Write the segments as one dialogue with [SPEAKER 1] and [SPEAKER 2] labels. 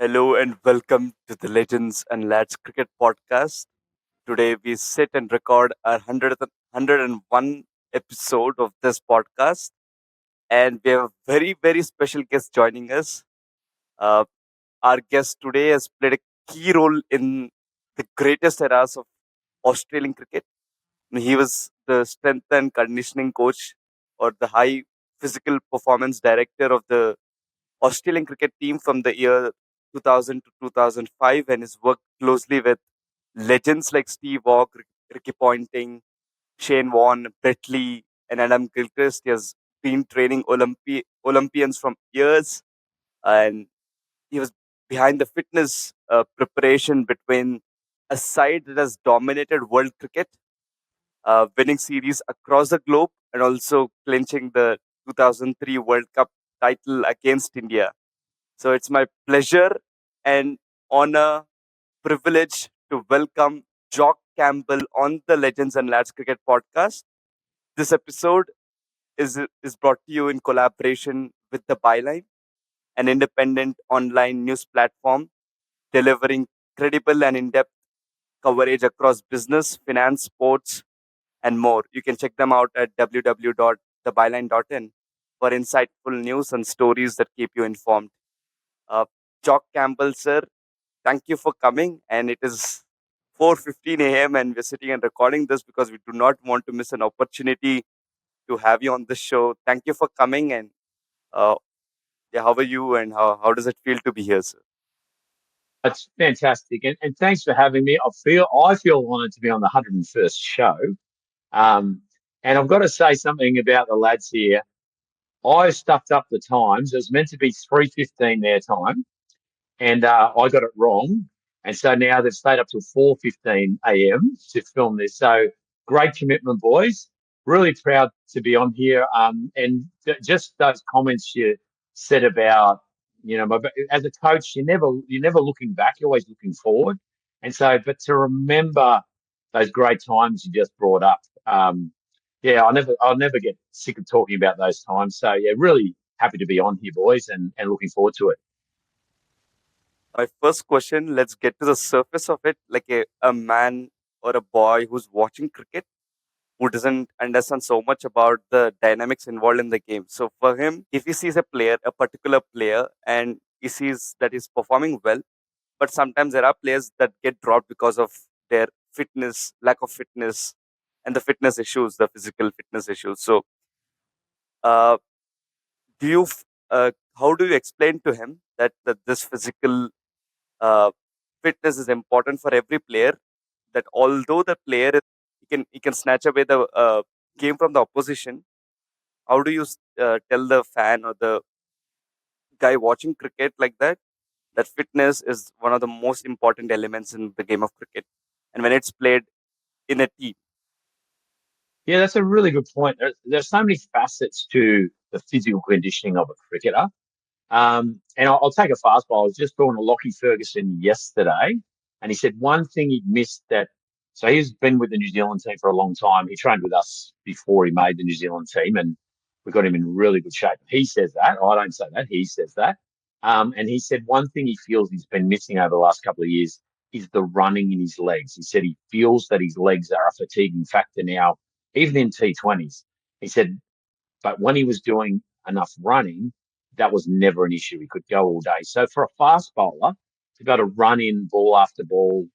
[SPEAKER 1] Hello and welcome to the Legends and Lads Cricket Podcast. Today we sit and record our 101 episode of this podcast, and we have a very, very special guest joining us. Uh, our guest today has played a key role in the greatest eras of Australian cricket. He was the strength and conditioning coach or the high physical performance director of the Australian cricket team from the year 2000 to 2005 and has worked closely with legends like Steve Waugh, Ricky Ponting, Shane Warne, Brett Lee, and Adam Gilchrist. He has been training Olympians from years, and he was behind the fitness preparation between a side that has dominated world cricket, winning series across the globe, and also clinching the 2003 World Cup title against India. So it's my pleasure and honor, privilege to welcome Jock Campbell on the Legends and Lads Cricket Podcast. This episode is brought to you in collaboration with The Byline, an independent online news platform delivering credible and in-depth coverage across business, finance, sports, and more. You can check them out at www.thebyline.in for insightful news and stories that keep you informed. Uh, Jock Campbell, sir, thank you for coming. And it is 4:15 a.m. and we're sitting and recording this because we do not want to miss an opportunity to have you on the show. Thank you for coming. And uh, yeah, how are you? And how does it feel to be here, sir?
[SPEAKER 2] It's fantastic, and thanks for having me. I feel honoured to be on the 101st show. Um, and I've got to say something about the lads here. I stuffed up the times. It was meant to be 3:15 their time, and I got it wrong. And so now they've stayed up till 4:15 a.m. to film this. So great commitment, boys. Really proud to be on here. And just those comments you said about, as a coach, you're never looking back. You're always looking forward. And so, but to remember those great times you just brought up, yeah, I'll never get sick of talking about those times. So yeah, really happy to be on here, boys, and looking forward to it.
[SPEAKER 1] My first question, let's get to the surface of it. Like a man or a boy who's watching cricket who doesn't understand so much about the dynamics involved in the game. So for him, if he sees a player, a particular player, and he sees that he's performing well, but sometimes there are players that get dropped because of their fitness, lack of fitness, and the fitness issues, the physical fitness issues. So, uh, do you, how do you explain to him that this physical uh, fitness is important for every player? That although the player he can snatch away the game from the opposition. How do you tell the fan or the guy watching cricket like that fitness is one of the most important elements in the game of cricket, and when it's played in a team.
[SPEAKER 2] Yeah, that's a really good point. There's so many facets to the physical conditioning of a cricketer. And I'll take a fastball. I was just talking to Lockie Ferguson yesterday, and he said one thing he'd missed that. So he's been with the New Zealand team for a long time. He trained with us before he made the New Zealand team, and we got him in really good shape. He says that. I don't say that. He says that. And he said one thing he feels he's been missing over the last couple of years is the running in his legs. He said he feels that his legs are a fatiguing factor now, even in T20s. He said, but when he was doing enough running, that was never an issue. He could go all day. So for a fast bowler to be able to run in ball after ball,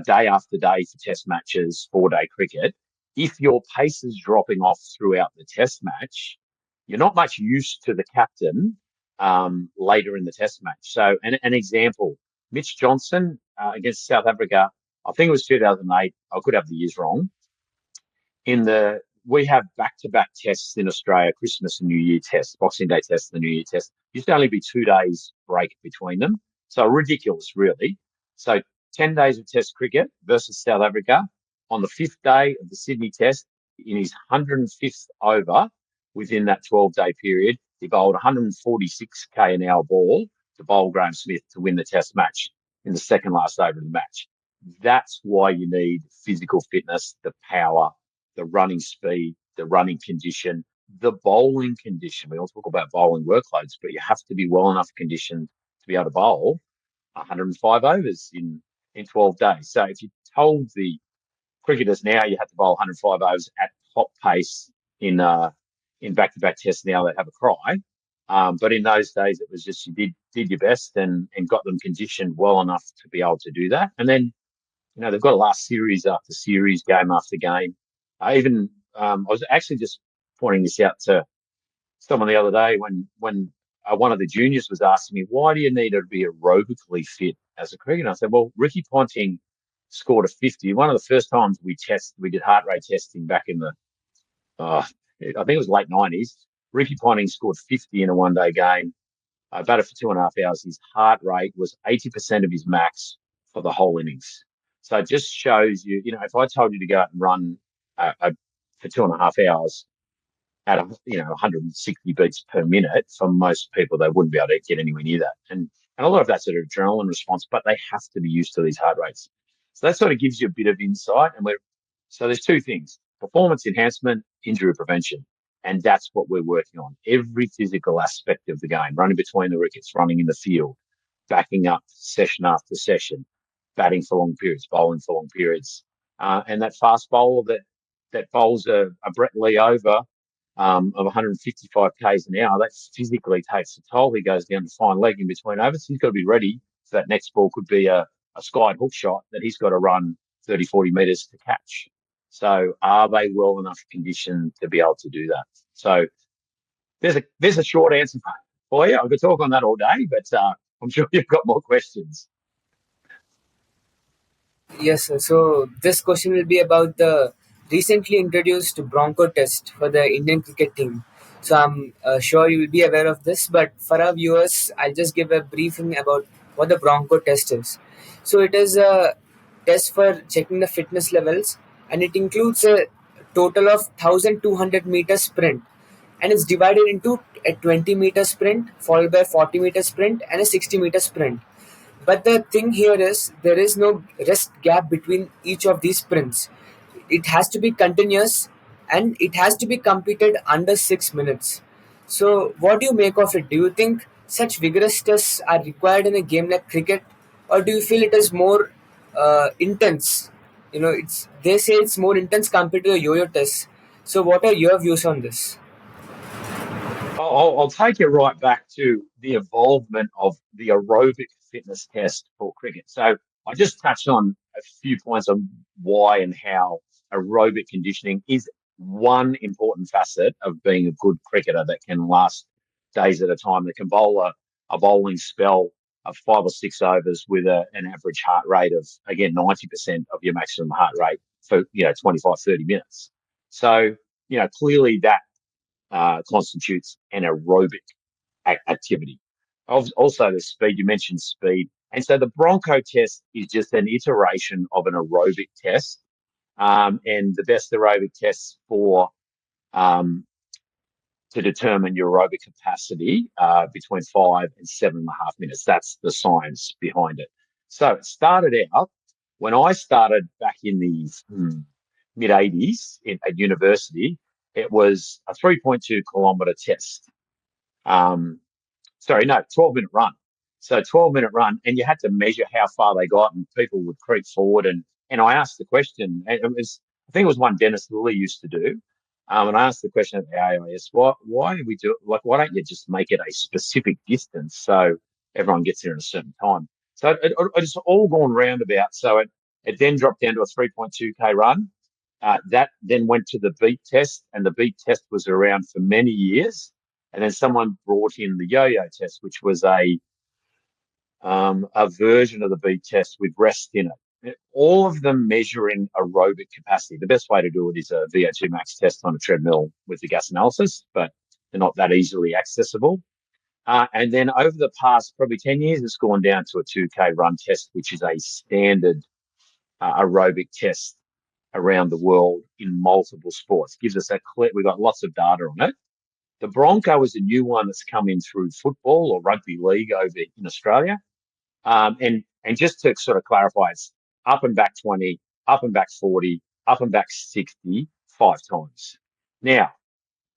[SPEAKER 2] day after day for test matches, 4-day cricket, if your pace is dropping off throughout the test match, you're not much use to the captain later in the test match. So an example, Mitch Johnson against South Africa, I think it was 2008. I could have the years wrong. We have back-to-back tests in Australia, Christmas and New Year tests, Boxing Day tests and the New Year test. Used to only be 2 days break between them. So ridiculous, really. So 10 days of test cricket versus South Africa. On the fifth day of the Sydney test, in his 105th over within that 12-day period, he bowled 146 k an hour ball to bowl Graham Smith to win the test match in the second last over of the match. That's why you need physical fitness, the power, the running speed, the running condition, the bowling condition. We all talk about bowling workloads, but you have to be well enough conditioned to be able to bowl. 105 overs in 12 days. So if you told the cricketers now you have to bowl 105 overs at top pace in back-to-back tests, now they have a cry. But in those days, it was just you did your best and got them conditioned well enough to be able to do that. And then they've got to last series after series, game after game. I was actually just pointing this out to someone the other day when one of the juniors was asking me, why do you need to be aerobically fit as a cricketer? I said, well, Ricky Ponting scored a 50. One of the first times we did heart rate testing back in I think it was late 90s. Ricky Ponting scored 50 in a one-day game, batted for 2.5 hours. His heart rate was 80% of his max for the whole innings. So it just shows you, if I told you to go out and run for 2.5 hours, at 160 beats per minute, for most people, they wouldn't be able to get anywhere near that. And a lot of that's an adrenaline response, but they have to be used to these heart rates. So that sort of gives you a bit of insight. So there's two things: performance enhancement, injury prevention. And that's what we're working on. Every physical aspect of the game, running between the wickets, running in the field, backing up session after session, batting for long periods, bowling for long periods. And that fast bowler that bowls a Brett Lee over of 155 k's an hour, that physically takes a toll. He goes down to fine leg in between overs. He's got to be ready. So that next ball could be a skied hook shot that he's got to run 30, 40 metres to catch. So are they well enough conditioned to be able to do that? So there's a short answer for you. I could talk on that all day, but I'm sure you've got more questions.
[SPEAKER 3] Yes, sir. So this question will be about the recently introduced Bronco test for the Indian cricket team. So I'm sure you will be aware of this, but for our viewers, I'll just give a briefing about what the Bronco test is. So it is a test for checking the fitness levels, and it includes a total of 1,200 meter sprint, and it's divided into a 20-meter sprint followed by a 40-meter sprint and a 60-meter sprint. But the thing here is there is no rest gap between each of these sprints. It has to be continuous and it has to be completed under 6 minutes. So, what do you make of it? Do you think such vigorous tests are required in a game like cricket, or do you feel it is more intense? It's they say it's more intense compared to the yo-yo test. So, what are your views on this?
[SPEAKER 2] I'll take you right back to the involvement of the aerobic fitness test for cricket. So I just touched on a few points on why and how aerobic conditioning is one important facet of being a good cricketer that can last days at a time, that can bowl a bowling spell of 5 or 6 overs with an average heart rate of, again, 90% of your maximum heart rate for, 25, 30 minutes. So, clearly that constitutes an aerobic activity. Also, the speed, you mentioned speed. And so the Bronco test is just an iteration of an aerobic test. And the best aerobic tests um, to determine your aerobic capacity between 5 and 7.5 minutes. That's the science behind it. So it started out when I started back in the mid 80s at university. It was a 3.2 kilometre test. Um, 12-minute run. So 12-minute run, and you had to measure how far they got, and people would creep forward. And I asked the question, and I think it was one Dennis Lilly used to do. And I asked the question at the AIS, why do we do it? Like, why don't you just make it a specific distance so everyone gets there in a certain time? So it's all gone roundabout. So it then dropped down to a 3.2K run. That then went to the beat test, and the beat test was around for many years. And then someone brought in the yo-yo test, which was a version of the beat test with rest in it. All of them measuring aerobic capacity. The best way to do it is a VO2 max test on a treadmill with the gas analysis, but they're not that easily accessible. And then over the past probably 10 years, it's gone down to a 2K run test, which is a standard aerobic test around the world in multiple sports. Gives us we've got lots of data on it. The Bronco is a new one that's come in through football or rugby league over in Australia. And just to sort of clarify, it's up and back 20, up and back 40, up and back 60, 5 times. Now,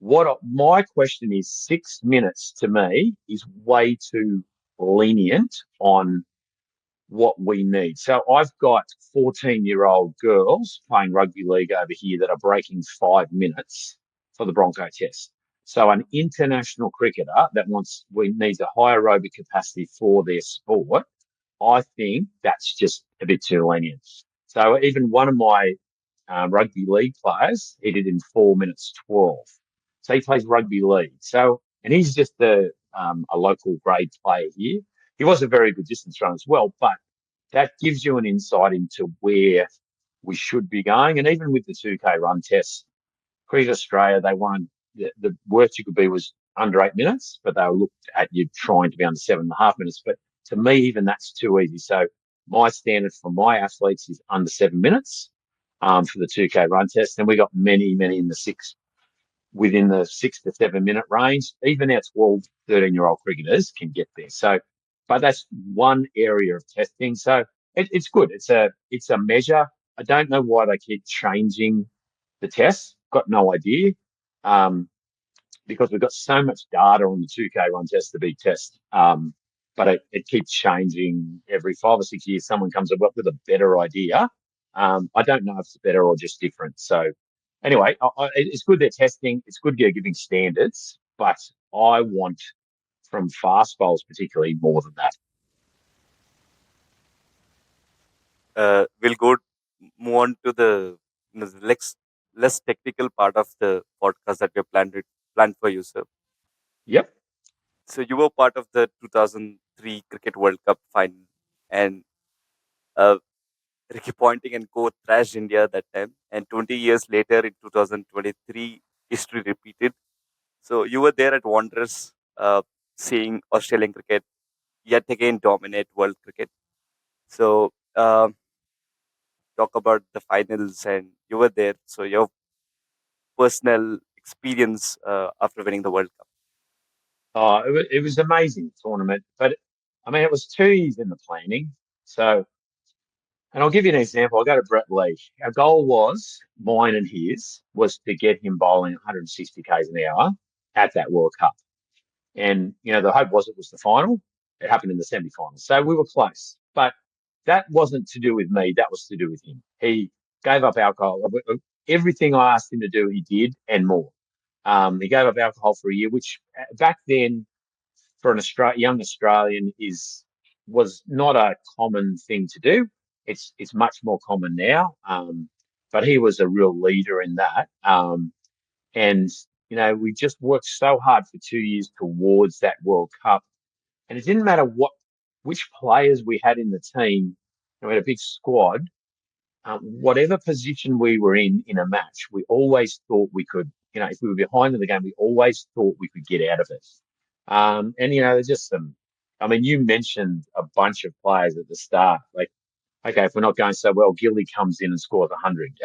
[SPEAKER 2] my question is, 6 minutes to me is way too lenient on what we need. So I've got 14-year-old girls playing rugby league over here that are breaking 5 minutes for the Bronco test. So an international cricketer that needs a high aerobic capacity for their sport, I think that's just a bit too lenient. So even one of my rugby league players, he did in 4 minutes 12. So he plays rugby league. So, and he's just a local grade player here. He was a very good distance runner as well, but that gives you an insight into where we should be going. And even with the 2K run test, Cricket Australia, they wanted the worst you could be was under 8 minutes, but they looked at you trying to be under 7.5 minutes. But to me, even that's too easy. So my standard for my athletes is under 7 minutes for the 2K run test. And we got many, many in the within the 6 to 7 minute range. Even our 12, 13-year-old cricketers can get there. So, but that's one area of testing. So it's good. It's a measure. I don't know why they keep changing the tests. Got no idea. Um, because we've got so much data on the 2K run test, the big test. But it keeps changing every 5 or 6 years. Someone comes up with a better idea. I don't know if it's better or just different. So anyway, it's good they're testing. It's good they're giving standards, but I want from fast bowls particularly more than that.
[SPEAKER 1] We'll move on to the less technical part of the podcast that we have planned for you, sir.
[SPEAKER 2] Yep.
[SPEAKER 1] So you were part of the 2003 Cricket World Cup final, and uh, Ricky Ponting and co thrashed India that time. And 20 years later, in 2023, history repeated. So you were there at Wanderers, seeing Australian cricket yet again dominate world cricket. So talk about the finals, and you were there. So your personal experience after winning the World Cup.
[SPEAKER 2] Oh, it was amazing tournament, but I mean, it was 2 years in the planning. So, and I'll give you an example. I go to Brett Lee. Our goal was, mine and his, was to get him bowling 160 k's an hour at that World Cup. And, the hope was it was the final. It happened in the semi-finals. So we were close. But that wasn't to do with me. That was to do with him. He gave up alcohol. Everything I asked him to do, he did and more. He gave up alcohol for a year, which back then for an young Australian was not a common thing to do. It's much more common now. But he was a real leader in that. And we just worked so hard for 2 years towards that World Cup, and it didn't matter which players we had in the team. We had a big squad. Whatever position we were in a match, we always thought we could. If we were behind in the game, we always thought we could get out of it. And there's just some. I mean, you mentioned a bunch of players at the start. Like, okay, if we're not going so well, Gilly comes in and scores 100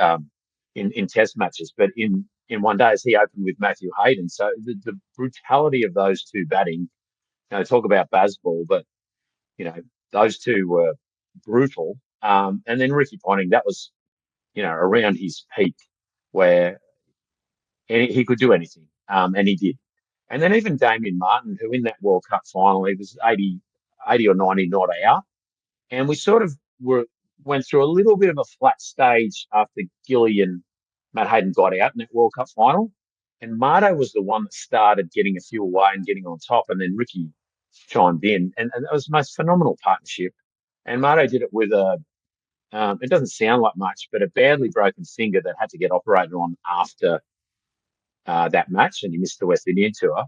[SPEAKER 2] in Test matches, but in one day, he opened with Matthew Hayden. So the brutality of those two batting. Talk about Bazball, but you know those two were brutal. And then Ricky Ponting, that was around his peak, where he could do anything, and he did. And then even Damien Martin, who in that World Cup final, he was 80 or 90 not out. And we sort of went through a little bit of a flat stage after Gilly and Matt Hayden got out in that World Cup final. And Marto was the one that started getting a few away and getting on top. And then Ricky chimed in. And it was the most phenomenal partnership. And Marto did it with it doesn't sound like much, but a badly broken finger that had to get operated on after that match, and he missed the West Indian tour.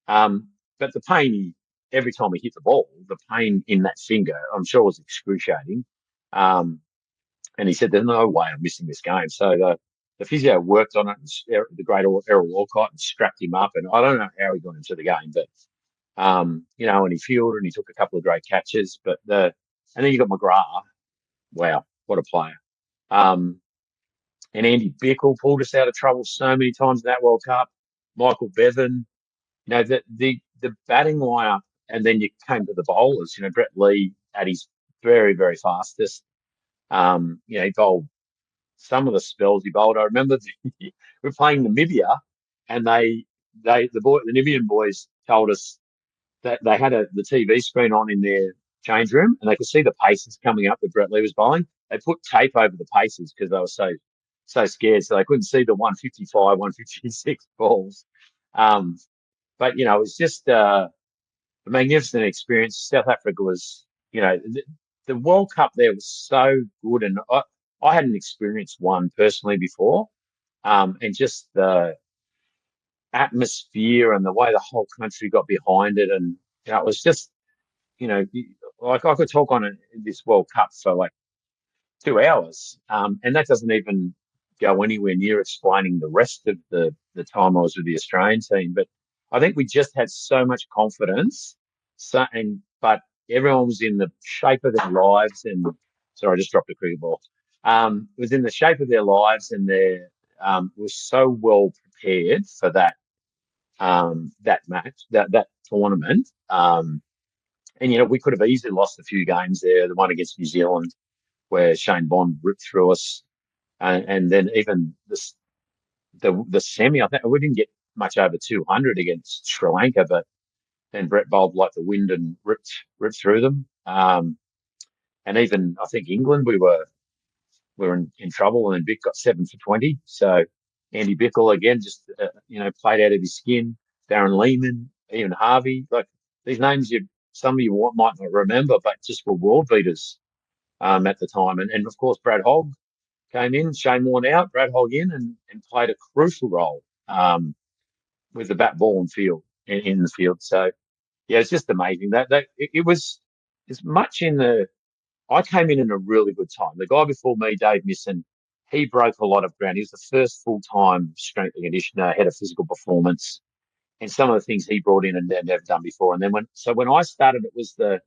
[SPEAKER 2] But the pain, every time he hit the ball, the pain in that finger, I'm sure was excruciating. And he said, "There's no way I'm missing this game." So the physio worked on it, and the great Errol Walcott, and strapped him up. And I don't know how he got into the game, but and he fielded and he took a couple of great catches. And then you got McGrath. Wow, what a player! And Andy Bickle pulled us out of trouble so many times in that World Cup. Michael Bevan, the batting lineup, and then you came to the bowlers. Brett Lee at his very, very fastest. He bowled some of the spells he bowled. I remember we were playing Namibia, and the Namibian boys told us that they had the TV screen on in change room, and they could see the paces coming up that Brett Lee was bowling. They put tape over the paces because they were so scared, so they couldn't see the 155, 156 balls. Um, but it was just a magnificent experience. South Africa was, the World Cup there was so good, and I hadn't experienced one personally before, and just the atmosphere and the way the whole country got behind it, and it was just, like I could talk on this World Cup for like 2 hours. And that doesn't even go anywhere near explaining the rest of the time I was with the Australian team. But I think we just had so much confidence. But everyone was in the shape of their lives, and sorry, I just dropped a cricket ball. It was in the shape of their lives, and they were so well prepared for that match, that tournament. And we could have easily lost a few games there. The one against New Zealand, where Shane Bond ripped through us, and then even the semi. I think we didn't get much over 200 against Sri Lanka, but then Brett bowled like the wind and ripped through them. And even I think England, we were in trouble, and then Vic got 7 for 20. So Andy Bickle again just played out of his skin. Darren Lehman, even Harvey, like these names some of you might not remember, but just were world beaters at the time. And of course, Brad Hogg came in, Shane Warne out, Brad Hogg in, and played a crucial role with the bat, ball, and field in the field. So yeah, it's just amazing that it was as much in the. I came in a really good time. The guy before me, Dave Misson, he broke a lot of ground. He was the first full-time strength and conditioner, head of physical performance, and some of the things he brought in and never done before. And then when I started, it was the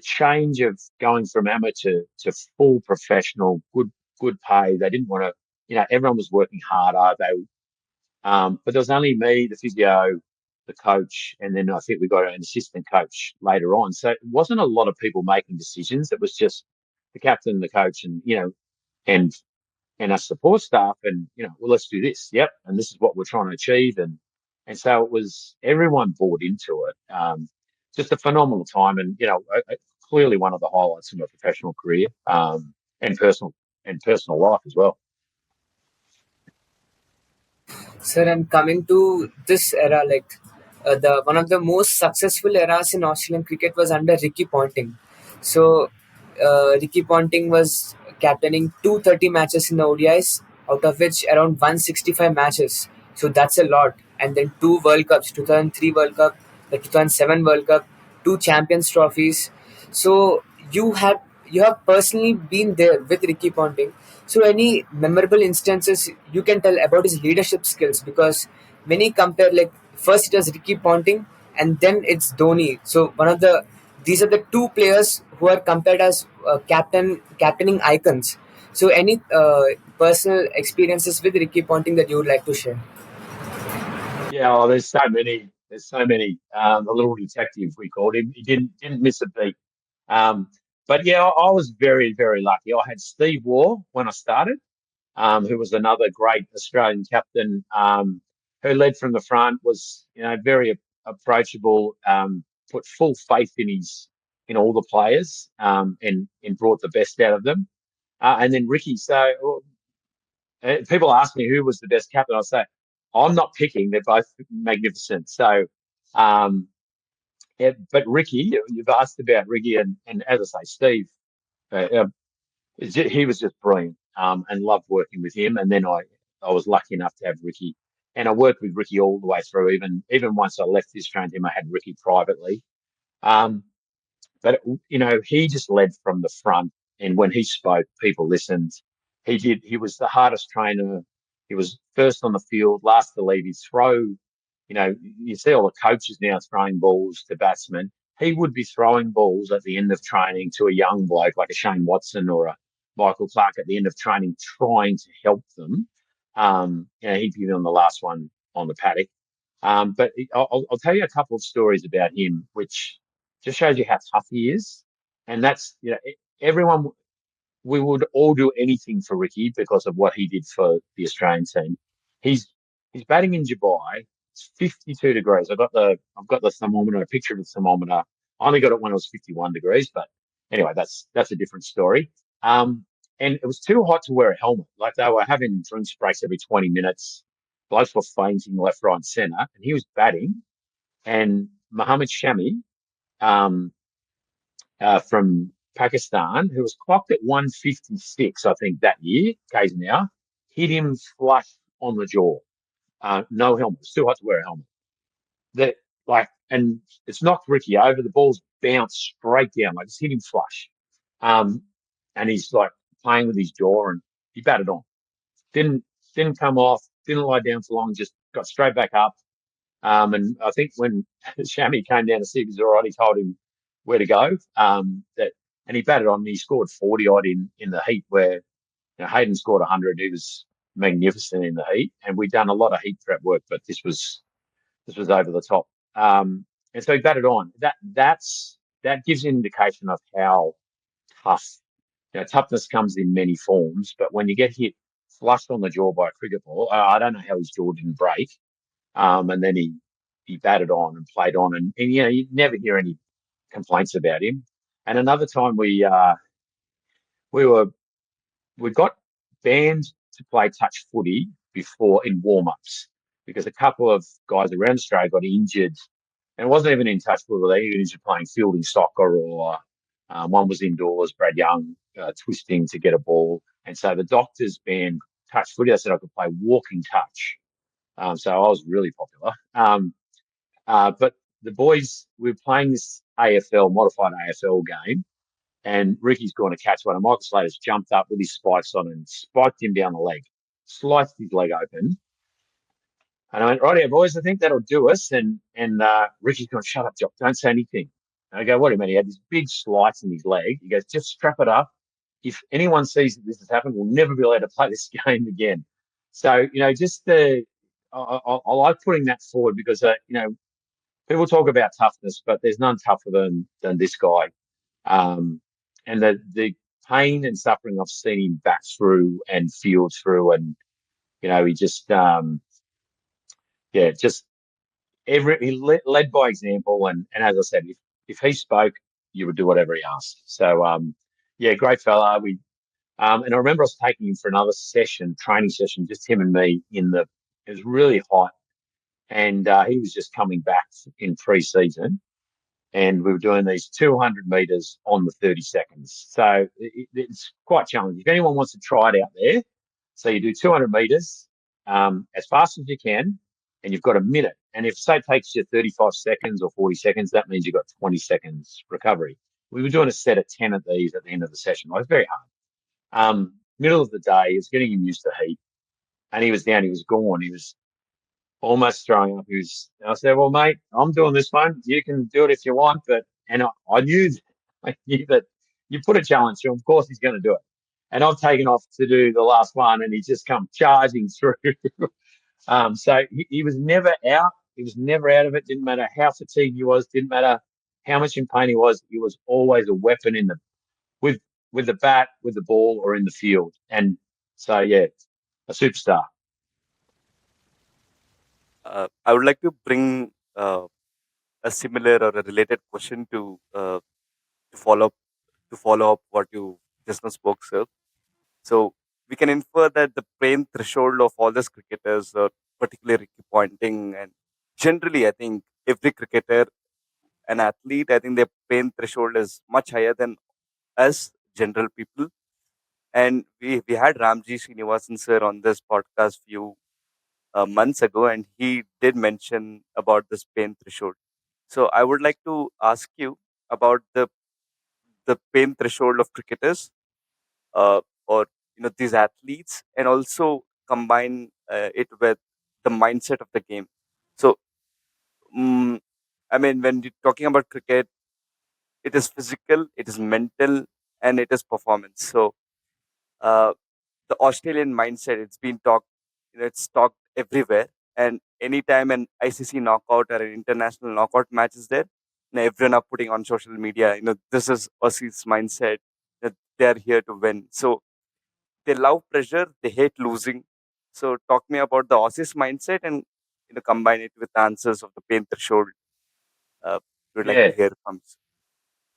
[SPEAKER 2] change of going from amateur to full professional, good pay. They didn't want to, everyone was working harder. But there was only me, the physio, the coach, and then I think we got an assistant coach later on. So it wasn't a lot of people making decisions. It was just the captain, the coach, and and our support staff, and well, let's do this. Yep, and this is what we're trying to achieve, and so it was everyone bought into it. Just a phenomenal time, and clearly one of the highlights of my professional career, and personal life as well.
[SPEAKER 3] Sir, and coming to this era, like the one of the most successful eras in Australian cricket was under Ricky Ponting. So Ricky Ponting was captaining 230 matches in the ODIs, out of which around 165 matches. So that's a lot. And then two World Cups, 2003 World Cup, the 2007 World Cup, two Champions trophies. So you have personally been there with Ricky Ponting. So any memorable instances you can tell about his leadership skills, because many compare, like first it was Ricky Ponting and then it's Dhoni. So one of the these are the two players who are compared as captaining icons. So any personal experiences with Ricky Ponting that you would like to share?
[SPEAKER 2] Yeah, oh, there's so many. There's so many. The little detective, we called him. He didn't miss a beat. Um, but yeah, I was very, very lucky. I had Steve Waugh when I started, who was another great Australian captain, who led from the front, was very approachable, put full faith in all the players, and brought the best out of them. And then Ricky. So people ask me who was the best captain. I say I'm not picking. They're both magnificent. So, but Ricky, you've asked about Ricky, and as I say, Steve. Uh, he was just brilliant, and loved working with him. And then I was lucky enough to have Ricky, and I worked with Ricky all the way through. Even once I left the Australian team, I had Ricky privately. Um, but he just led from the front, and when he spoke, people listened. He did. He was the hardest trainer. He was first on the field, last to leave. He'd throw. You see all the coaches now throwing balls to batsmen. He would be throwing balls at the end of training to a young bloke like a Shane Watson or a Michael Clark at the end of training, trying to help them. He'd be on the last one on the paddock. But I'll tell you a couple of stories about him, which just shows you how tough he is. And that's, everyone, we would all do anything for Ricky because of what he did for the Australian team. He's he's batting in Dubai. It's 52 degrees. I've got the thermometer, a picture of the thermometer. I only got it when it was 51 degrees, but anyway, that's a different story. Um, and it was too hot to wear a helmet. Like they were having drinks breaks every 20 minutes. Blokes were fainting left, right, and centre, and he was batting. And Mohammed Shami, um, from Pakistan, who was clocked at 156, I think, that year, k's an hour, hit him flush on the jaw. No helmet. It's too hot to wear a helmet. That and it's knocked Ricky over. The ball's bounced straight down, like it's hit him flush. Um, and he's like playing with his jaw, and he batted on. Didn't didn't come off. Didn't lie down for long. Just got straight back up. And I think when Shami came down to see if he was all right, he told him where to go. And he batted on. And he scored 40 odd in the heat where Hayden scored 100. He was magnificent in the heat, and we'd done a lot of heat prep work, but this was over the top. And so he batted on. That gives an indication of how tough. Toughness comes in many forms, but when you get hit flushed on the jaw by a cricket ball, I don't know how his jaw didn't break. And then he batted on and played on, and you never hear any complaints about him. And another time we were we got banned to play touch footy before in warm ups because a couple of guys around Australia got injured, and it wasn't even in touch footy. They were injured playing fielding soccer, or one was indoors, Brad Young twisting to get a ball, and so the doctors banned touch footy. They said I could play walking touch, so I was really popular. But the boys, we were playing this AFL, modified AFL game, and Ricky's going to catch one. And Michael Slater's jumped up with his spikes on and spiked him down the leg, sliced his leg open. And I went, right here, boys, I think that'll do us. And Ricky's going, shut up, Jock, don't say anything. And I go, what do you mean? He had this big slice in his leg. He goes, just strap it up. If anyone sees that this has happened, we'll never be allowed to play this game again. So, just I like putting that forward because, people talk about toughness, but there's none tougher than this guy. And the pain and suffering I've seen him bat through and feel through, and he just he led by example, and as I said, if he spoke, you would do whatever he asked. So great fella. And I remember I was taking him for another training session, just him and me it was really hot, and he was just coming back in pre-season, and we were doing these 200 meters on the 30 seconds. So it's quite challenging. If anyone wants to try it out there, so you do 200 meters as fast as you can, and you've got a minute. And if, say, it takes you 35 seconds or 40 seconds, that means you've got 20 seconds recovery. We were doing a set of 10 of these at the end of the session. It was very hard. Middle of the day, it was getting him used to heat, and he was down. He was gone. He was almost throwing up. I said, well, mate, I'm doing this one. You can do it if you want. And I knew, I knew that you put a challenge to him. Of course, he's going to do it. And I've taken off to do the last one, and he's just come charging through. So he was never out. He was never out of it. Didn't matter how fatigued he was. Didn't matter how much in pain he was. He was always a weapon with the bat, with the ball, or in the field. And so, a superstar.
[SPEAKER 1] I would like to bring a similar or a related question to follow up to follow up what you just now spoke, sir. So we can infer that the pain threshold of all these cricketers, or particularly Ricky Ponting, and generally, I think every cricketer, an athlete, I think their pain threshold is much higher than us general people. And we had Ramji Srinivasan sir on this podcast few months ago, and he did mention about this pain threshold. So I would like to ask you about the pain threshold of cricketers, or these athletes, and also combine it with the mindset of the game. So, um, I mean, when you're talking about cricket, it is physical, it is mental, and it is performance. So, uh, the Australian mindset, it's been talked, it's talked everywhere. And anytime an ICC knockout or an international knockout match is there, everyone are putting on social media, this is Aussie's mindset, that they're here to win. So they love pressure, they hate losing. So talk me about the Aussies mindset, and combine it with the answers of the pain threshold. Uh, would like to
[SPEAKER 2] Yeah.
[SPEAKER 1] hear from.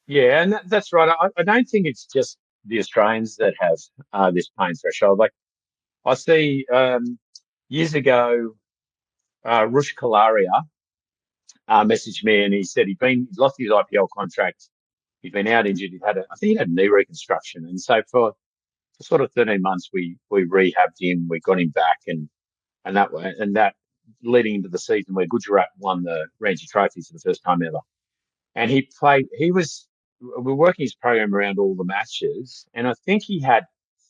[SPEAKER 2] Yeah, and that's right. I don't think it's just the Australians that have this pain threshold. Like I see years ago, Rush Kalaria messaged me and he said he'd lost his IPL contract. He'd been out injured. I think he had knee reconstruction, and so for sort of 13 months we rehabbed him. We got him back, and that way and that leading into the season where Gujarat won the Ranji Trophy for the first time ever. And he played. We're working his program around all the matches, and I think he had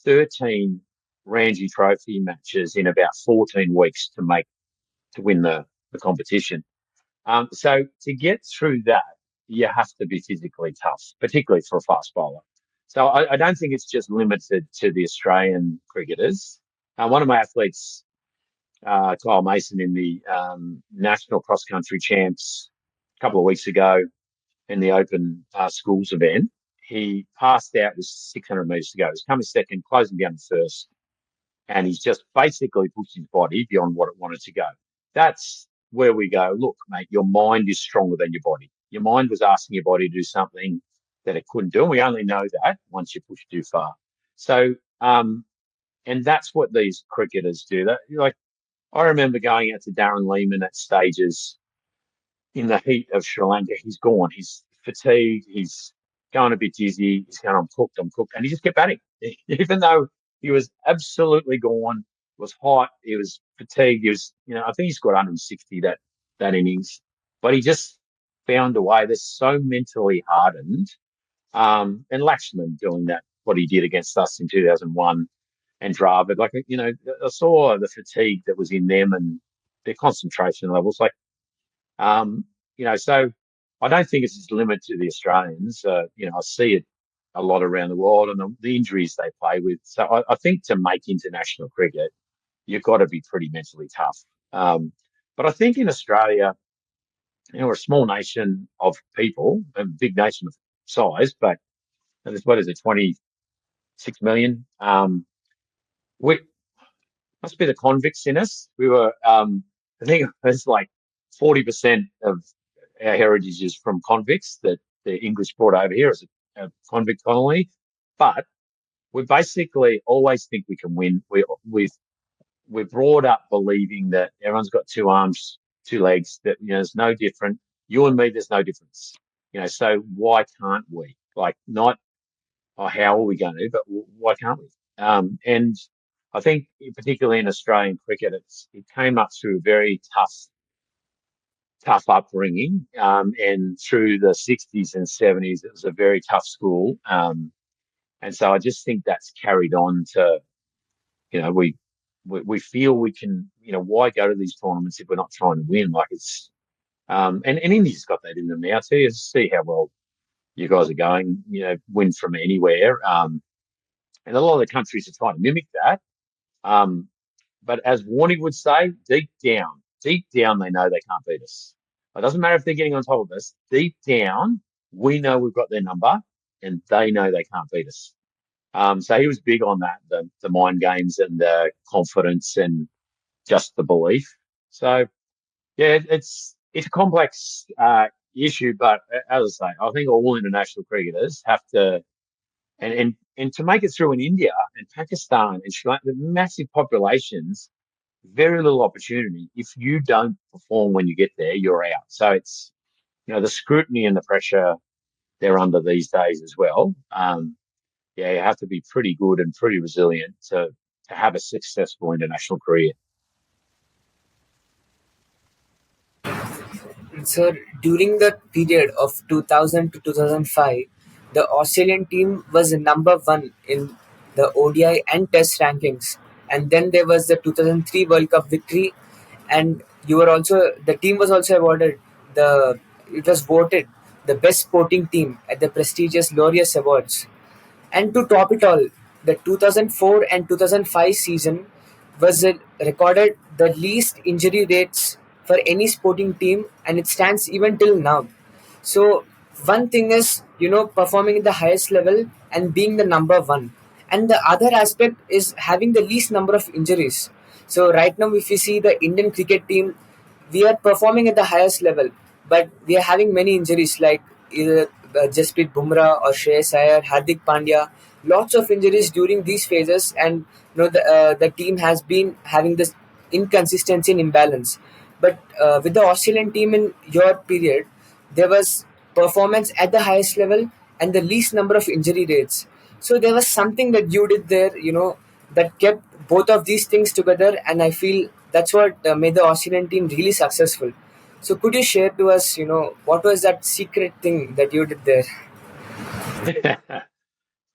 [SPEAKER 2] 13 Ranji Trophy matches in about 14 weeks to win the competition. So to get through that, you have to be physically tough, particularly for a fast bowler. So I don't think it's just limited to the Australian cricketers. One of my athletes, Kyle Mason, in the national cross country champs a couple of weeks ago in the Open schools event, he passed out with 600 metres to go. He's coming second, closing down the first, and he's just basically pushed his body beyond what it wanted to go. That's where we go, look, mate, your mind is stronger than your body. Your mind was asking your body to do something that it couldn't do. And we only know that once you push too far. So, and that's what these cricketers do. Like, I remember going out to Darren Lehman at stages in the heat of Sri Lanka. He's gone. He's fatigued. He's going a bit dizzy. He's going, I'm cooked, I'm cooked. And he just kept batting. Even though he was absolutely gone, was hot, he was fatigued. He was, I think he scored 160 that innings. But he just found a way. They're so mentally hardened. And Lakshman doing that, what he did against us in 2001 and Dravid. Like, I saw the fatigue that was in them and their concentration levels. Like, so I don't think it's just limited to the Australians. I see it a lot around the world and the injuries they play with. So I think to make international cricket, you've got to be pretty mentally tough. But I think in Australia, we're a small nation of people, a big nation of size, but what is it, 26 million? We must be the convicts in us. We were, I think it was like 40% of our heritage is from convicts that the English brought over here as a convict colony. But we basically always think we can win. We're brought up believing that everyone's got two arms, two legs, that, there's no different. You and me, there's no difference. So why can't we? Like, not, how are we going to, but why can't we? And I think particularly in Australian cricket, it came up through a very tough upbringing. And through the 60s and 70s, it was a very tough school. And so I just think that's carried on to, we feel we can, why go to these tournaments if we're not trying to win? Like, it's, and India's got that in them now too. Just see how well you guys are going, win from anywhere. And a lot of the countries are trying to mimic that. But as Warnie would say, deep down, they know they can't beat us. It doesn't matter if they're getting on top of us. Deep down, we know we've got their number, and they know they can't beat us. So he was big on that, the mind games and the confidence and just the belief. So yeah, it's a complex issue, but as I say, I think all international cricketers have to, and to make it through in India and Pakistan and Sri Lanka, the massive populations, very little opportunity. If you don't perform when you get there, you're out. So it's, the scrutiny and the pressure they're under these days as well. You have to be pretty good and pretty resilient to have a successful international career.
[SPEAKER 3] So during the period of 2000 to 2005, the Australian team was number one in the ODI and Test rankings. And then there was the 2003 World Cup victory, and the team was also awarded it was voted the best sporting team at the prestigious Laureus Awards. And to top it all, the 2004 and 2005 season was recorded the least injury rates for any sporting team, and it stands even till now. So, one thing is, performing at the highest level and being the number one. And the other aspect is having the least number of injuries. So, right now, if you see the Indian cricket team, we are performing at the highest level, but we are having many injuries like Jasprit Bumrah or Shreyas Iyer, Hardik Pandya. Lots of injuries during these phases, and the team has been having this inconsistency and imbalance. But with the Australian team in your period, there was performance at the highest level and the least number of injury rates. So there was something that you did there, that kept both of these things together, and I feel that's what made the Australian team really successful. So could you share to us, what was that secret thing that you did there?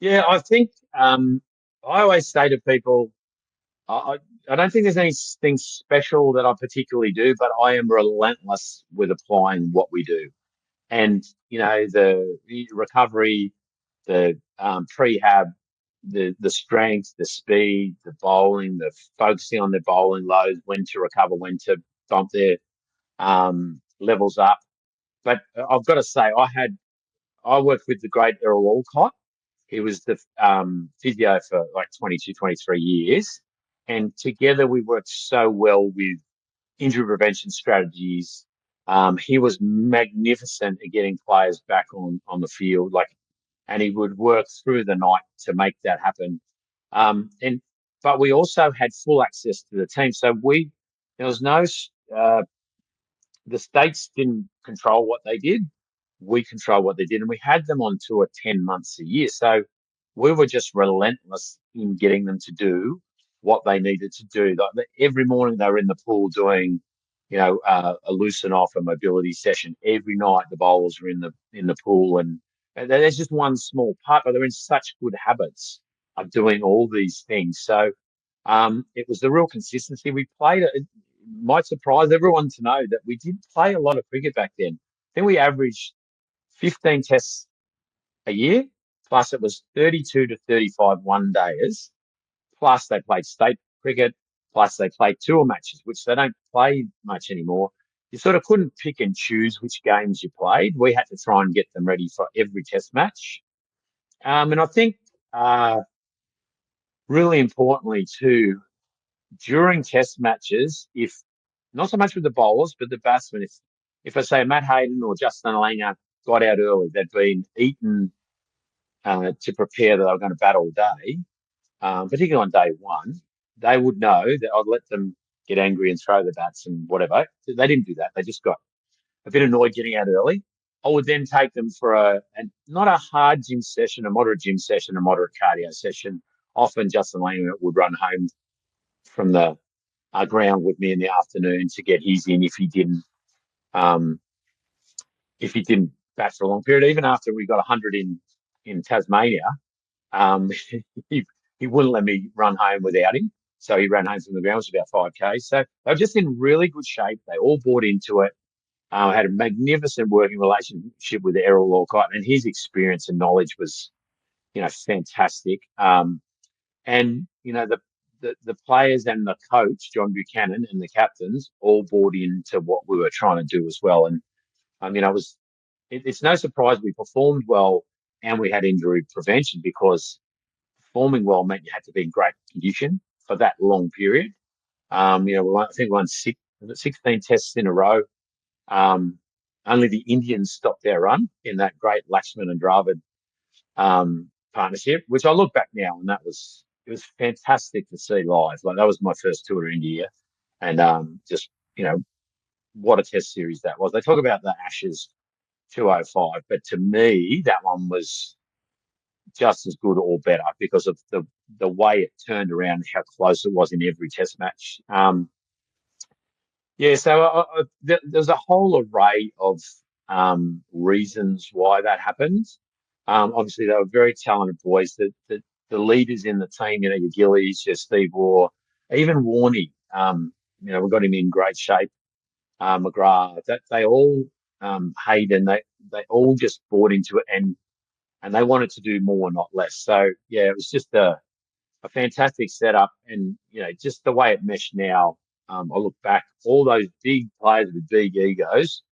[SPEAKER 2] Yeah, I think I always say to people, I, I I don't think there's anything special that I particularly do, but I am relentless with applying what we do. And, the recovery, the prehab, the strength, the speed, the bowling, the focusing on the bowling loads, when to recover, when to bump their levels up. But I've got to say, I worked with the great Errol Alcott. He was the physio for like 22, 23 years. And together we worked so well with injury prevention strategies. He was magnificent at getting players back on the field, and he would work through the night to make that happen. And but we also had full access to the team, so there was no uh, the states didn't control what they did. We control what they did, and we had them on tour 10 months a year. So we were just relentless in getting them to do what they needed to do. Like every morning they were in the pool doing, a loosen off a mobility session. Every night the bowlers were in the pool, and there's just one small part, but they're in such good habits of doing all these things. So it was the real consistency. We played it. Might surprise everyone to know that we did play a lot of cricket back then. I think we averaged 15 tests a year, plus it was 32 to 35 one-dayers, plus they played state cricket, plus they played tour matches, which they don't play much anymore. You sort of couldn't pick and choose which games you played. We had to try and get them ready for every test match. And I think really importantly too, during test matches, if not so much with the bowlers, but the batsmen, if I say Matt Hayden or Justin Langer got out early, they'd been eaten to prepare that they were going to bat all day, particularly on day one, they would know that I'd let them get angry and throw the bats and whatever. They didn't do that. They just got a bit annoyed getting out early. I would then take them for not a hard gym session, a moderate gym session, a moderate cardio session. Often Justin Langer would run home from the ground with me in the afternoon to get his in um, if he didn't bat for a long period. Even after we got 100 in Tasmania, um, he he wouldn't let me run home without him. So he ran home from the ground. It was about 5K. So they were just in really good shape. They all bought into it. I had a magnificent working relationship with Errol Alcott, and his experience and knowledge was, fantastic. And the players and the coach, John Buchanan, and the captains all bought into what we were trying to do as well. And I mean, it's no surprise we performed well and we had injury prevention, because performing well meant you had to be in great condition for that long period. I think we won 16 tests in a row. Um, Only the Indians stopped their run in that great Lakshman and Dravid partnership, which I look back now, and it was fantastic to see live. Like that was my first tour to India, and just what a test series that was. They talk about the Ashes 205, but to me that one was just as good or better because of the way it turned around and how close it was in every test match. Yeah, so there's a whole array of reasons why that happened. Obviously, they were very talented boys. The leaders in the team, your Gillies, your Steve Waugh, even Warney, we got him in great shape. McGrath, that they all Hayden, they all just bought into it, and they wanted to do more, not less. So yeah, it was just a fantastic setup, and just the way it meshed now. I look back, all those big players with big egos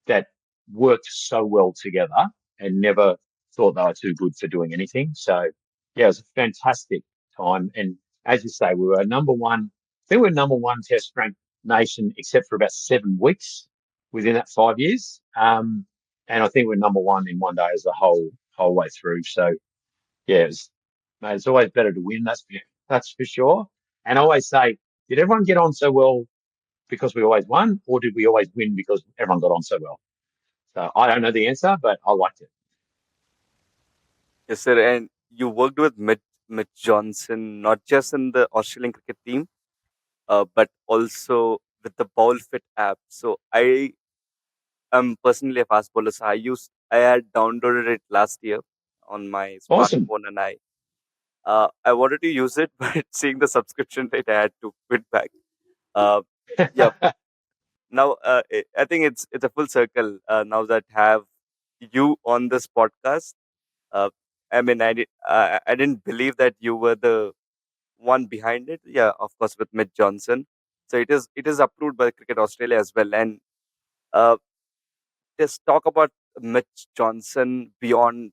[SPEAKER 2] that worked so well together and never thought they were too good for doing anything. So yeah, it was a fantastic time. And as you say, we were number one. I think we were number one test ranked nation, except for about 7 weeks within that 5 years. and I think we're number one in one day as the whole way through. So yeah, mate, it's always better to win. That's for sure. And I always say, did everyone get on so well because we always won, or did we always win because everyone got on so well? So I don't know the answer, but I liked it.
[SPEAKER 1] Yes, sir. And you worked with Mitch Johnson, not just in the Australian cricket team, but also with the Bowl Fit app. So I am personally a fast bowler. So I had downloaded it last year on my
[SPEAKER 2] Awesome.
[SPEAKER 1] smartphone, and I wanted to use it, but seeing the subscription rate, I had to quit back. Uh, yeah. Now, I think it's a full circle. Now that have you on this podcast, uh, I mean, I didn't believe that you were the one behind it. Yeah, of course, with Mitch Johnson. So it is approved by Cricket Australia as well. And uh, just talk about Mitch Johnson beyond.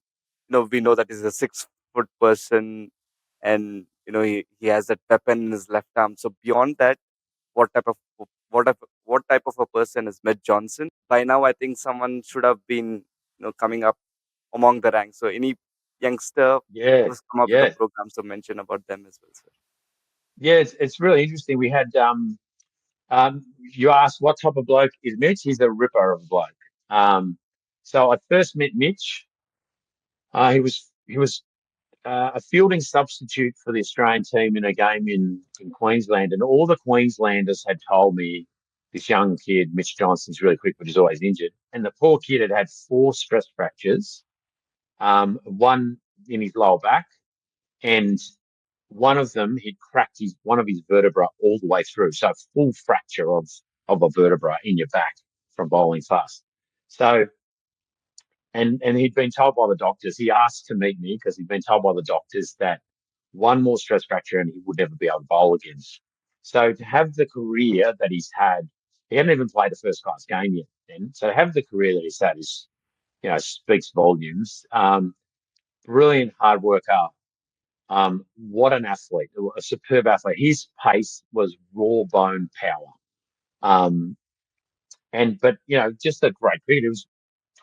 [SPEAKER 1] We know that he's a 6 foot person, and he has that weapon in his left arm. So beyond that, what type of what type of a person is Mitch Johnson? By now, I think someone should have been coming up among the ranks. So any youngster
[SPEAKER 2] Yeah,
[SPEAKER 1] who's come up with the
[SPEAKER 2] yeah,
[SPEAKER 1] programs to mention about them as well, sir.
[SPEAKER 2] yeah. It's really interesting. We had you asked what type of bloke is Mitch? He's a ripper of a bloke. So I first met Mitch. He was a fielding substitute for the Australian team in a game in Queensland, and all the Queenslanders had told me this young kid, Mitch Johnson's really quick, but he's always injured. And the poor kid had had 4 stress fractures, one in his lower back, and one of them he'd cracked one of his vertebra all the way through, so a full fracture of a vertebra in your back from bowling fast. So and he'd been told by the doctors, he asked to meet me because he'd been told by the doctors that one more stress fracture and he would never be able to bowl again. So to have the career that he's had, he hadn't even played a first class game yet then. So to have the career that he's had is, speaks volumes. Brilliant hard worker. What an athlete, a superb athlete. His pace was raw bone power. Um, but just a great cricketer. He was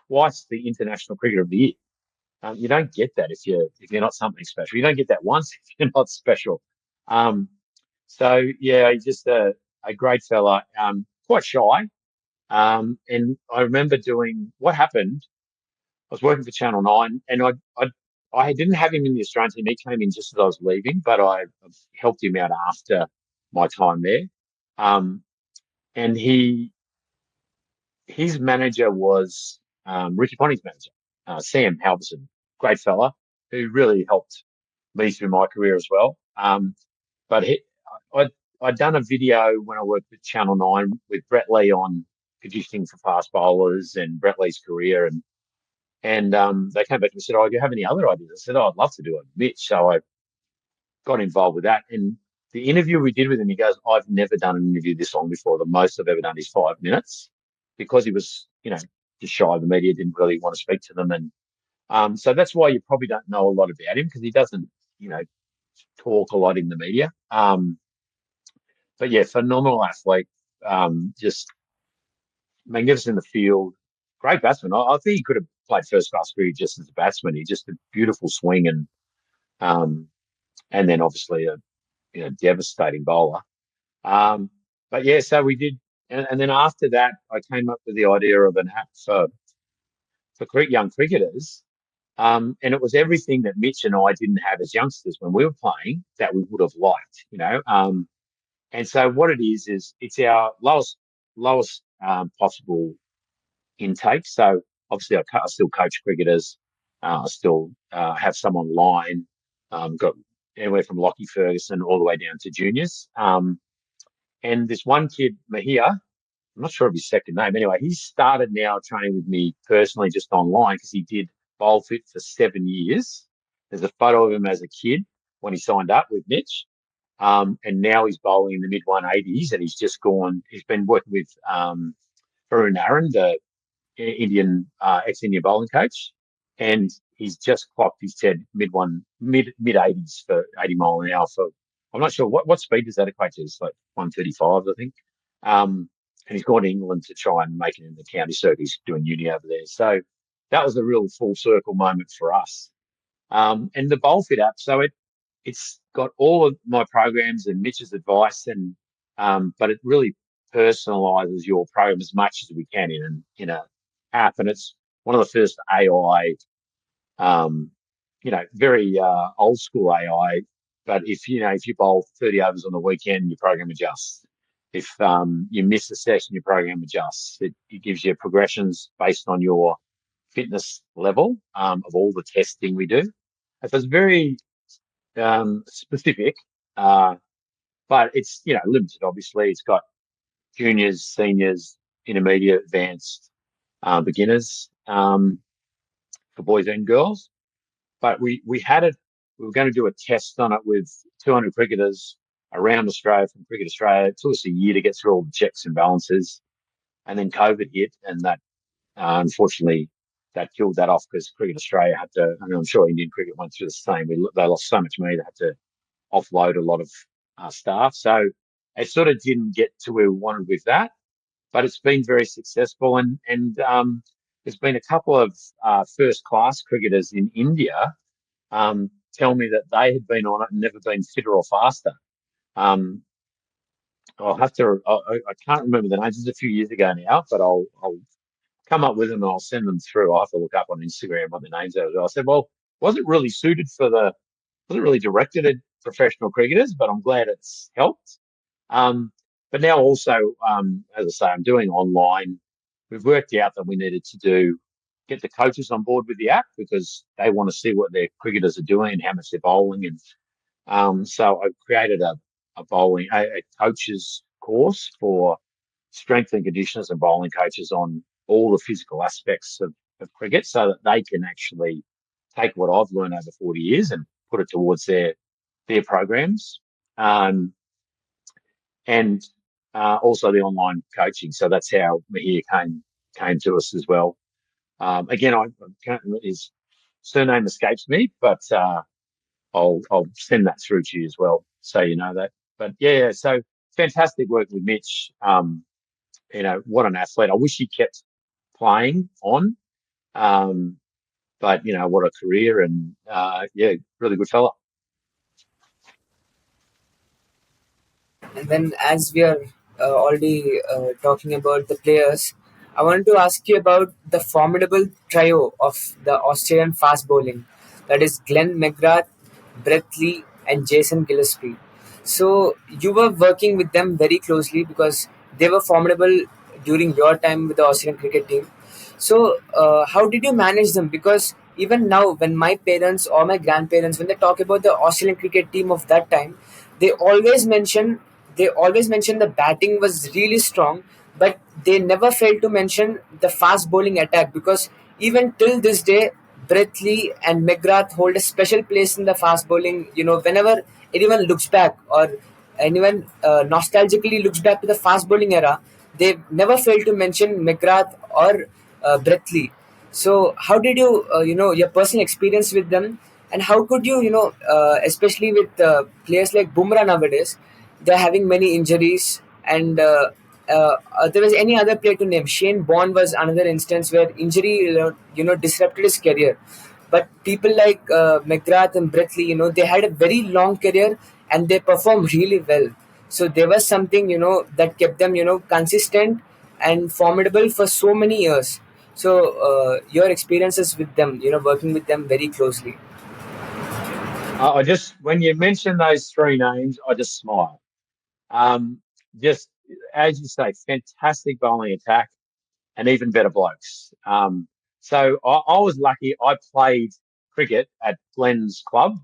[SPEAKER 2] twice the international cricketer of the year. You don't get that if you're not something special. You don't get that once if you're not special. Um, so yeah, he's just a great fella. Quite shy. And I remember doing what happened. I was working for Channel Nine, and I didn't have him in the Australian team. He came in just as I was leaving, but I helped him out after my time there. Um, and his manager was Ricky Ponting's manager, Sam Halverson, great fella who really helped me through my career as well. But I, I'd done a video when I worked at Channel 9 with Brett Lee on conditioning for fast bowlers and Brett Lee's career. And they came back and said, "Oh, do you have any other ideas?" I said, "Oh, I'd love to do it, Mitch." So I got involved with that. And the interview we did with him, he goes, "I've never done an interview this long before. The most I've ever done is 5 minutes," because he was, just shy of the media, didn't really want to speak to them. And so that's why you probably don't know a lot about him because he doesn't, talk a lot in the media. But yeah, phenomenal athlete, just magnificent in the field, great batsman. I think he could have played first class cricket just as a batsman. He just a beautiful swing um, and then obviously a devastating bowler. Um, but yeah, so we did, and then after that, I came up with the idea of an app for young cricketers. And it was everything that Mitch and I didn't have as youngsters when we were playing that we would have liked. And so what it is it's our lowest possible intake. So obviously I still coach cricketers. I still have some online. Got anywhere from Lockie Ferguson all the way down to juniors. And this one kid, Mahia, I'm not sure of his second name. Anyway, he started now training with me personally just online because he did bowl fit for 7 years. There's a photo of him as a kid when he signed up with Mitch. And now he's bowling in the mid 180s and he's been working with Varun Aaron, the ex-Indian bowling coach. And he's just clocked his head mid 80s for 80 mile an hour for, I'm not sure what speed does that equate to? It's like 135, I think. And he's gone to England to try and make it in the county circuit. He's doing uni over there. So that was a real full circle moment for us. And the BowlFit app, so it's got all of my programs and Mitch's advice, and but it really personalizes your program as much as we can in a app, and it's one of the first AI, um, very old school AI. But if you bowl 30 overs on the weekend, your program adjusts. If you miss a session, your program adjusts. It gives you progressions based on your fitness level of all the testing we do. So it's very specific, uh, but it's limited. Obviously, it's got juniors, seniors, intermediate, advanced, beginners for boys and girls. But we had it. We were going to do a test on it with 200 cricketers around Australia from Cricket Australia. It took us a year to get through all the checks and balances, and then COVID hit, and that unfortunately that killed that off because Cricket Australia had to. I mean, I'm sure Indian cricket went through the same. They lost so much money they had to offload a lot of staff. So it sort of didn't get to where we wanted with that, but it's been very successful. And there's been a couple of first class cricketers in India tell me that they had been on it and never been fitter or faster. Um, I'll have to. I can't remember the names. It's a few years ago now, but I'll come up with them and I'll send them through. I'll have to look up on Instagram what the names are. I said, well, wasn't really suited for the wasn't really directed at professional cricketers, but I'm glad it's helped. But now also, as I say, I'm doing online. We've worked out that we needed to get the coaches on board with the app because they want to see what their cricketers are doing and how much they're bowling. And so I created a coaches course for strength and conditioners and bowling coaches on all the physical aspects of cricket so that they can actually take what I've learned over 40 years and put it towards their programs. And also the online coaching. So that's how Mahir came to us as well. Again, I can't, his surname escapes me, but I'll send that through to you as well, so you know that. But yeah, so fantastic work with Mitch. What an athlete! I wish he kept playing on, but what a career, and yeah, really good fella.
[SPEAKER 3] And then, as we are already talking about the players, I wanted to ask you about the formidable trio of the Australian fast bowling. That is Glenn McGrath, Brett Lee, and Jason Gillespie. So, you were working with them very closely because they were formidable during your time with the Australian cricket team. So, how did you manage them? Because even now, when my parents or my grandparents, when they talk about the Australian cricket team of that time, they always mention they always mention the batting was really strong, but they never fail to mention the fast bowling attack because even till this day, Brett Lee and McGrath hold a special place in the fast bowling. Whenever anyone looks back or anyone nostalgically looks back to the fast bowling era, they never fail to mention McGrath or Brett Lee. So, how did you, your personal experience with them, and how could you, especially with players like Bumrah nowadays, they're having many injuries, and there was any other player to name. Shane Bond was another instance where injury, disrupted his career. But people like McGrath and Brett Lee, they had a very long career and they performed really well. So there was something, that kept them, consistent and formidable for so many years. So your experiences with them, working with them very closely.
[SPEAKER 2] I just when you mention those three names, I just smile. Um, just as you say, fantastic bowling attack and even better blokes. So I was lucky. I played cricket at Glenn's club,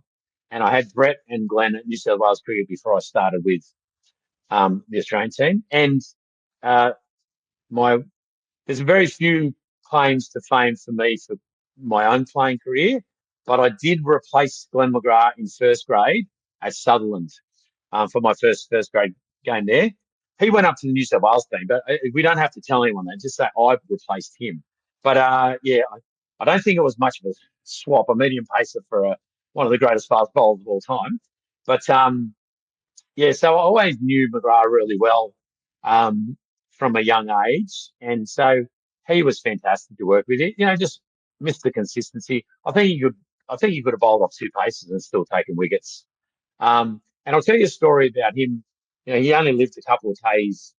[SPEAKER 2] and I had Brett and Glenn at New South Wales Cricket before I started with the Australian team. And uh, my there's very few claims to fame for me for my own playing career, but I did replace Glenn McGrath in first grade at Sutherland for my first grade game there. He went up to the New South Wales team, but we don't have to tell anyone that. Just say I replaced him. But yeah, I don't think it was much of a swap, a medium pacer for one of the greatest fast bowlers of all time. But yeah, so I always knew McGrath really well from a young age, and so he was fantastic to work with. Just missed the consistency. I think he could have bowled off two paces and still taken wickets. And I'll tell you a story about him. You know, he only lived a couple of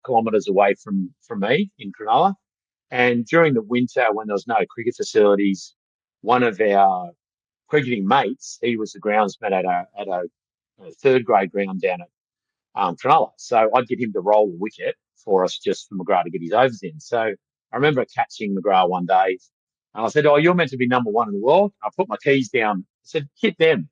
[SPEAKER 2] kilometres away from me in Cronulla. And during the winter, when there was no cricket facilities, one of our cricketing mates, he was the groundsman at a third grade ground down at Cronulla. So I'd get him to roll the wicket for us just for McGrath to get his overs in. So I remember catching McGrath one day and I said, "Oh, you're meant to be number one in the world." I put my keys down. I said, "Hit them."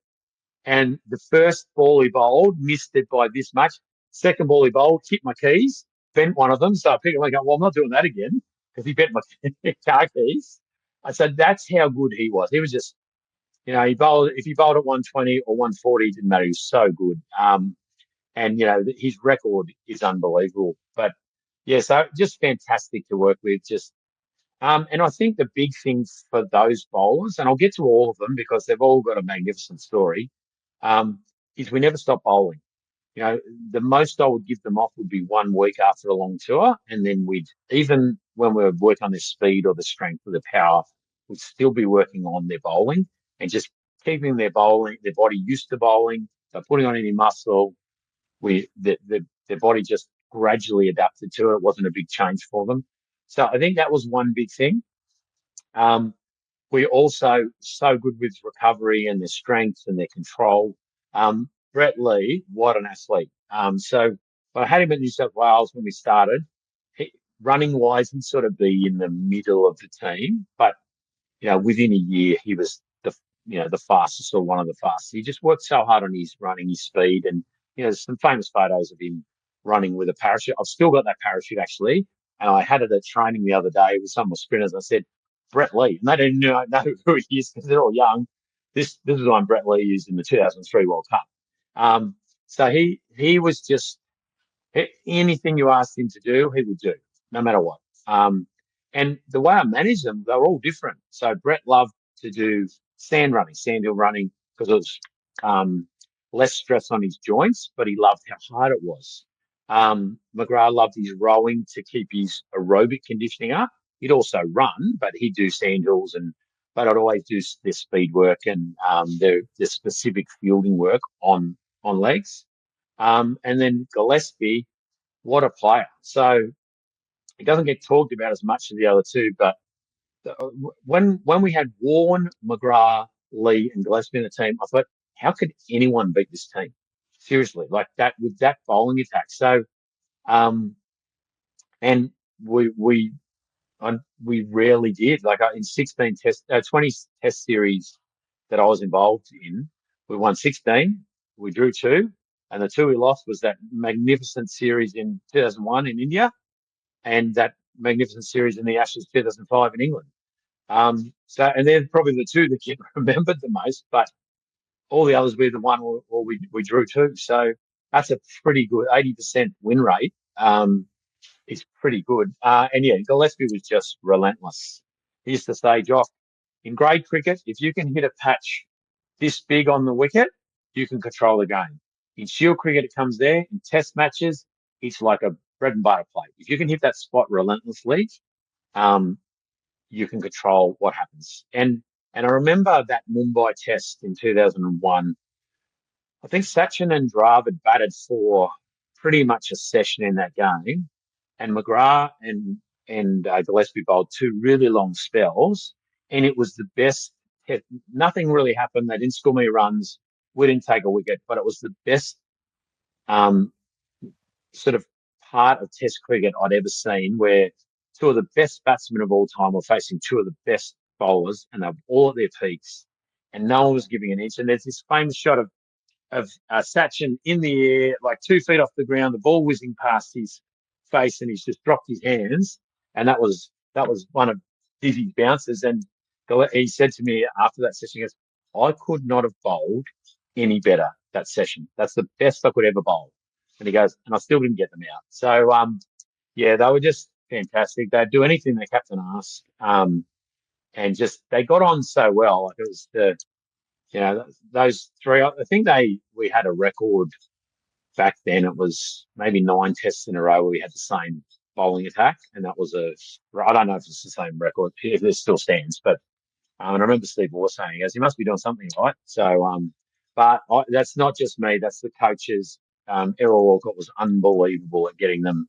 [SPEAKER 2] And the first ball he bowled, missed it by this much. Second ball he bowled, hit my keys, bent one of them. So I picked him up and go, "Well, I'm not doing that again," because he bent my car keys. I said, that's how good he was. He was just, if he bowled at 120 or 140, it didn't matter. He was so good. And, his record is unbelievable. But, yeah, so just fantastic to work with. And I think the big thing for those bowlers, and I'll get to all of them because they've all got a magnificent story, is we never stop bowling. You know, the most I would give them off would be 1 week after a long tour. And then even when we would work on their speed or the strength or the power, we'd still be working on their bowling and just keeping their body used to bowling, so putting on any muscle. Their body just gradually adapted to it. It wasn't a big change for them. So I think that was one big thing. Um, we also so good with recovery and their strength and their control. Brett Lee, what an athlete. So I had him at New South Wales when we started. Running wise, he'd sort of be in the middle of the team, but within a year he was the fastest or one of the fastest. He just worked so hard on his running, his speed, and there's some famous photos of him running with a parachute. I've still got that parachute actually, and I had it at training the other day with some of the sprinters. I said, Brett Lee, and they didn't know who he is because they're all young. This is one Brett Lee used in the 2003 World Cup. So he was just anything you asked him to do, he would do, no matter what. And the way I managed them, they were all different. So Brett loved to do sandhill running, because it was less stress on his joints, but he loved how hard it was. McGrath loved his rowing to keep his aerobic conditioning up. He'd also run, but he'd do sandhills but I'd always do their speed work and their specific fielding work on legs. And then Gillespie, what a player. So he doesn't get talked about as much as the other two, but when we had Warren, McGrath, Lee, and Gillespie in the team, I thought, how could anyone beat this team? Seriously, like that with that bowling attack. So, and we rarely did. Like in 20 test series that I was involved in, we won 16, we drew 2, and the 2 we lost was that magnificent series in 2001 in India and that magnificent series in the Ashes 2005 in England. And they're probably the 2 that get remembered the most, but all the others we the one or we drew 2. So that's a pretty good 80% win rate. Is pretty good. And yeah, Gillespie was just relentless. He used to say, Jock, in grade cricket, if you can hit a patch this big on the wicket, you can control the game. In Shield cricket, it comes there. In Test matches, it's like a bread and butter plate. If you can hit that spot relentlessly, you can control what happens. And I remember that Mumbai Test in 2001. I think Sachin and Dravid batted for pretty much a session in that game, and McGrath and Gillespie bowled 2 really long spells, and it was the best. Nothing really happened. They didn't score many runs. We didn't take a wicket, but it was the best um, sort of part of Test cricket I'd ever seen, where 2 of the best batsmen of all time were facing 2 of the best bowlers, and they were all at their peaks, and no one was giving an inch. And there's this famous shot of Sachin in the air, like 2 feet off the ground, the ball whizzing past his face, and he's just dropped his hands. And that was one of Dizzy's bounces. And he said to me after that session, he goes, I could not have bowled any better that session. That's the best I could ever bowl. And he goes, and I still didn't get them out. So, yeah, they were just fantastic. They'd do anything the captain asked. And just, they got on so well. Like it was those 3, I think we had a record back then. It was maybe 9 tests in a row where we had the same bowling attack. And that was I don't know if it's the same record, if it still stands, but And I remember Steve Waugh saying, he goes, he must be doing something right. So, that's not just me. That's the coaches. Errol Walcott was unbelievable at getting them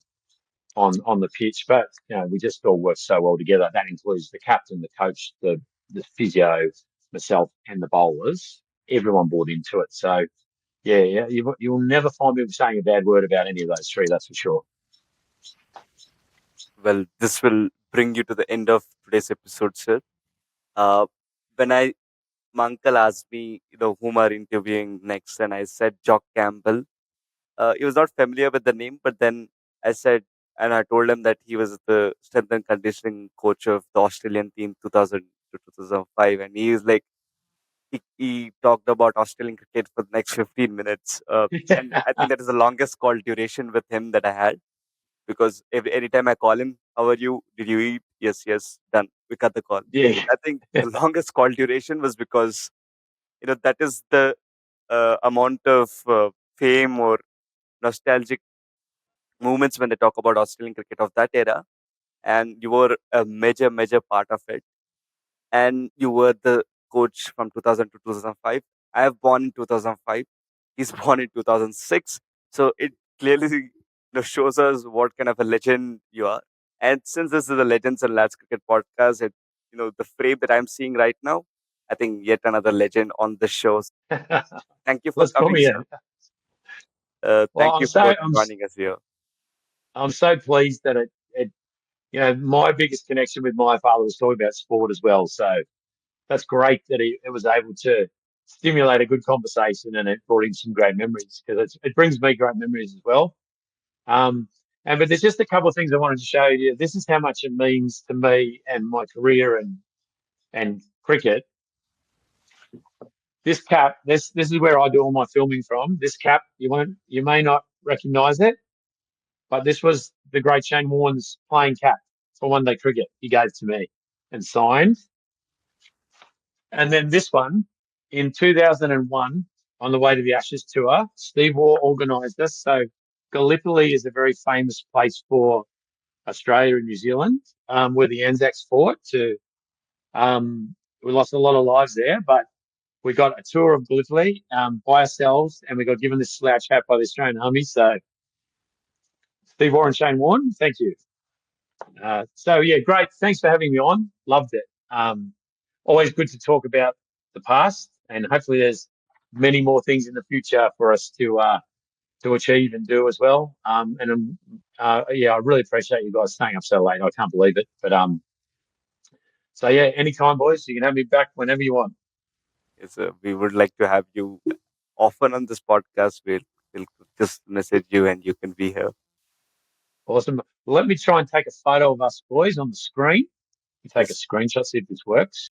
[SPEAKER 2] on the pitch, but we just all work so well together. That includes the captain, the coach, the physio, myself, and the bowlers. Everyone bought into it. So yeah, you'll never find me saying a bad word about any of those three. That's for sure.
[SPEAKER 1] Well, this will bring you to the end of today's episode, sir. Uh, when my uncle asked me, whom are interviewing next, and I said Jock Campbell. He was not familiar with the name, but then I said, and I told him that he was the strength and conditioning coach of the Australian team 2000 to 2005, and he is like, he talked about Australian cricket for the next 15 minutes. And I think that is the longest call duration with him that I had, because anytime I call him, how are you? Did you eat? Yes, yes, done. We cut the call.
[SPEAKER 2] Yeah.
[SPEAKER 1] I think the longest call duration was because, that is the amount of fame or nostalgic moments when they talk about Australian cricket of that era. And you were a major, major part of it. And you were the coach from 2000 to 2005. I have born in 2005. He's born in 2006. So it clearly shows us what kind of a legend you are. And since this is a Legends and Lads Cricket podcast, the frame that I'm seeing right now, I think yet another legend on the show. Thank you for
[SPEAKER 2] Let's put
[SPEAKER 1] coming,
[SPEAKER 2] me
[SPEAKER 1] sir.
[SPEAKER 2] in. Well,
[SPEAKER 1] Thank you for joining us here.
[SPEAKER 2] I'm so pleased that my biggest connection with my father was talking about sport as well. So that's great that it was able to stimulate a good conversation, and it brought in some great memories, because it brings me great memories as well. But there's just a couple of things I wanted to show you. This is how much it means to me and my career and cricket. This cap, this is where I do all my filming from. This cap, you may not recognise it, but this was the great Shane Warne's playing cap for one day cricket. He gave to me and signed. And then this one in 2001, on the way to the Ashes tour, Steve Waugh organised us. So Gallipoli is a very famous place for Australia and New Zealand, where the Anzacs fought. We lost a lot of lives there, but we got a tour of Gallipoli by ourselves, and we got given this slouch hat by the Australian Army. So Steve Waugh and Shane Warne, thank you. Great. Thanks for having me on. Loved it. Always good to talk about the past, and hopefully there's many more things in the future for us to achieve and do as well. I really appreciate you guys staying up so late. I can't believe it. But anytime, boys, you can have me back whenever you want.
[SPEAKER 1] Yes, we would like to have you often on this podcast. We'll just message you and you can be here.
[SPEAKER 2] Awesome. Let me try and take a photo of us boys on the screen. Take a
[SPEAKER 1] Yes.
[SPEAKER 2] screenshot, see if this works.